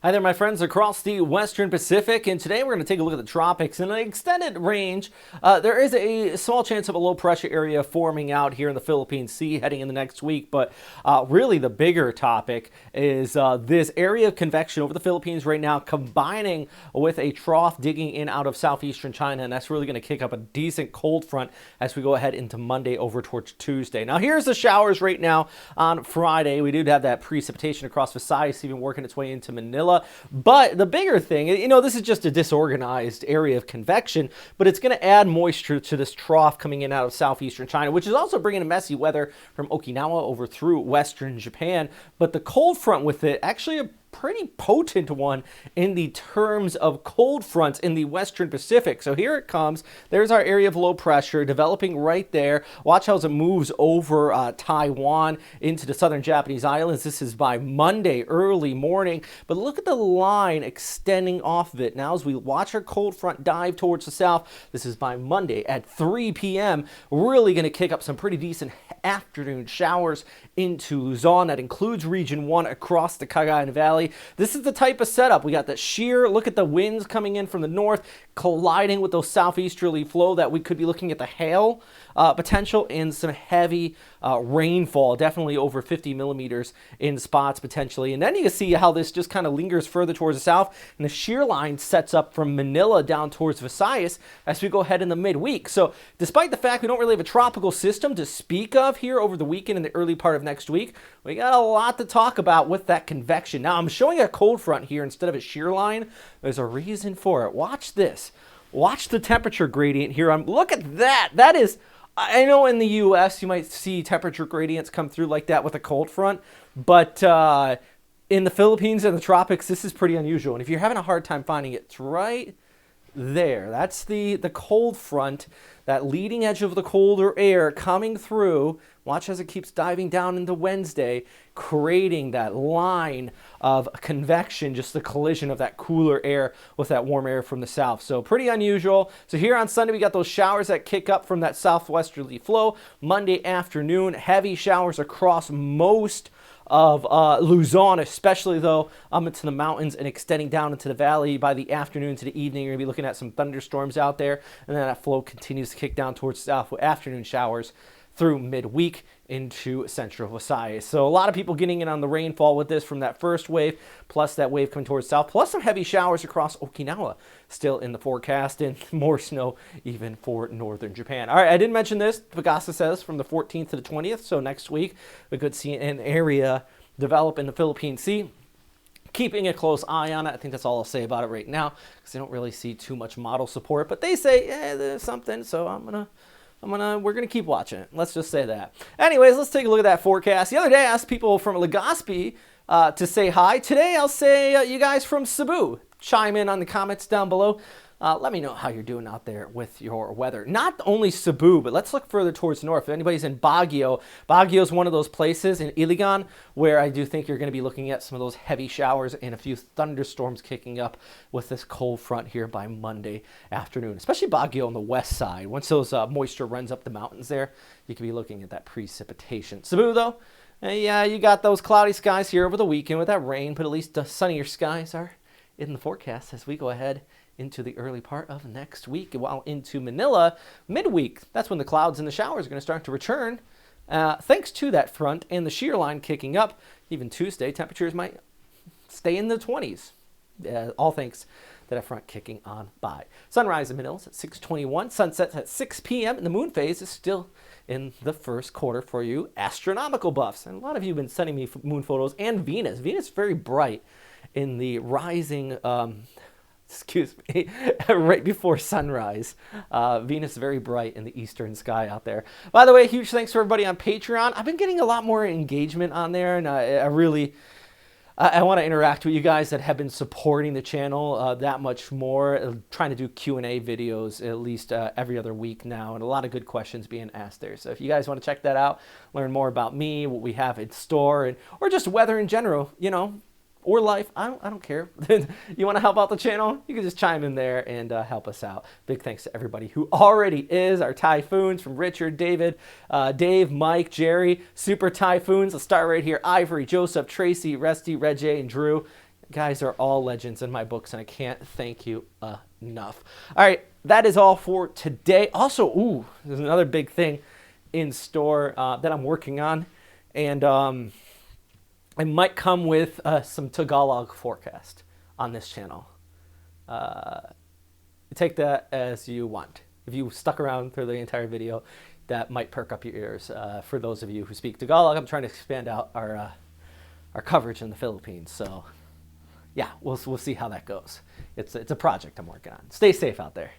Hi there, my friends across the Western Pacific, and today we're going to take a look at the tropics in an extended range. There is a small chance of a low pressure area forming out here in the Philippine Sea heading in the next week, but really the bigger topic is this area of convection over the Philippines right now combining with a trough digging in out of southeastern China, and that's really going to kick up a decent cold front as we go ahead into Monday over towards Tuesday. Now here's the showers right now on Friday. We did have that precipitation across Visayas even working its way into Manila. But the bigger thing, this is just a disorganized area of convection, but it's going to add moisture to this trough coming in out of southeastern China, which is also bringing a messy weather from Okinawa over through western Japan. But the cold front with it, actually a pretty potent one in the terms of cold fronts in the Western Pacific. So here it comes. There's our area of low pressure developing right there. Watch how it moves over Taiwan into the southern Japanese islands. This is by Monday early morning. But look at the line extending off of it. Now as we watch our cold front dive towards the south, this is by Monday at 3 p.m. Really going to kick up some pretty decent afternoon showers into Luzon. That includes Region 1 across the Cagayan Valley. This is the type of setup. We got that shear. Look at the winds coming in from the north, colliding with those southeasterly flow that we could be looking at the hail potential and some heavy rainfall, definitely over 50 millimeters in spots potentially. And then you can see how this just kind of lingers further towards the south, and the shear line sets up from Manila down towards Visayas as we go ahead in the midweek. So despite the fact we don't really have a tropical system to speak of here over the weekend and the early part of next week, we got a lot to talk about with that convection. Now I'm showing a cold front here instead of a shear line. There's a reason for it. Watch this. Watch the temperature gradient here. Look at that. That is, I know in the U.S. you might see temperature gradients come through like that with a cold front, but in the Philippines and the tropics, this is pretty unusual. And if you're having a hard time finding it, it's right there. That's the cold front, that leading edge of the colder air coming through. Watch as it keeps diving down into Wednesday, creating that line of convection, just the collision of that cooler air with that warm air from the south. So pretty unusual. So here on Sunday, we got those showers that kick up from that southwesterly flow. Monday afternoon, heavy showers across most of Luzon, especially though into the mountains and extending down into the valley. By the afternoon to the evening, you're going to be looking at some thunderstorms out there, and then that flow continues to kick down towards south with afternoon showers through midweek into central Visayas. So a lot of people getting in on the rainfall with this from that first wave, plus that wave coming towards south, plus some heavy showers across Okinawa still in the forecast, and more snow even for northern Japan. All right, I didn't mention this. Pagasa says from the 14th to the 20th, so next week we could see an area develop in the Philippine Sea. Keeping a close eye on it. I think that's all I'll say about it right now, because I don't really see too much model support, but they say there's something, so we're gonna keep watching it. Let's just say that. Anyways, let's take a look at that forecast. The other day I asked people from Legazpi to say hi. Today I'll say you guys from Cebu. Chime in on the comments down below. Let me know how you're doing out there with your weather. Not only Cebu, but let's look further towards the north. If anybody's in Baguio, Baguio is one of those places in Iligan where I do think you're going to be looking at some of those heavy showers and a few thunderstorms kicking up with this cold front here by Monday afternoon, especially Baguio on the west side. Once those moisture runs up the mountains there, you could be looking at that precipitation. Cebu, though, yeah, you got those cloudy skies here over the weekend with that rain, but at least the sunnier skies are in the forecast as we go ahead into the early part of next week. While into Manila, midweek, that's when the clouds and the showers are going to start to return. Thanks to that front and the shear line kicking up, even Tuesday, temperatures might stay in the 20s. All thanks to that front kicking on by. Sunrise in Manila is at 6:21. Sunset's at 6 p.m. and the moon phase is still in the first quarter for you astronomical buffs. And a lot of you have been sending me moon photos and Venus. Venus is very bright in the rising excuse me, right before sunrise. Venus very bright in the eastern sky out there. By the way, huge thanks to everybody on Patreon. I've been getting a lot more engagement on there, and I want to interact with you guys that have been supporting the channel that much more. Trying to do Q&A videos at least every other week now, and a lot of good questions being asked there. So if you guys want to check that out, learn more about me, what we have in store, or just weather in general, or life, I don't care. You want to help out the channel? You can just chime in there and help us out. Big thanks to everybody who already is. Our Typhoons from Richard, David, Dave, Mike, Jerry, Super Typhoons. Let's start right here. Ivory, Joseph, Tracy, Resty, Red J, and Drew. guys are all legends in my books, and I can't thank you enough. All right, that is all for today. Also, there's another big thing in store that I'm working on, and I might come with some Tagalog forecast on this channel. Take that as you want. If you stuck around through the entire video, that might perk up your ears. For those of you who speak Tagalog, I'm trying to expand out our coverage in the Philippines. So yeah, we'll see how that goes. It's a project I'm working on. Stay safe out there.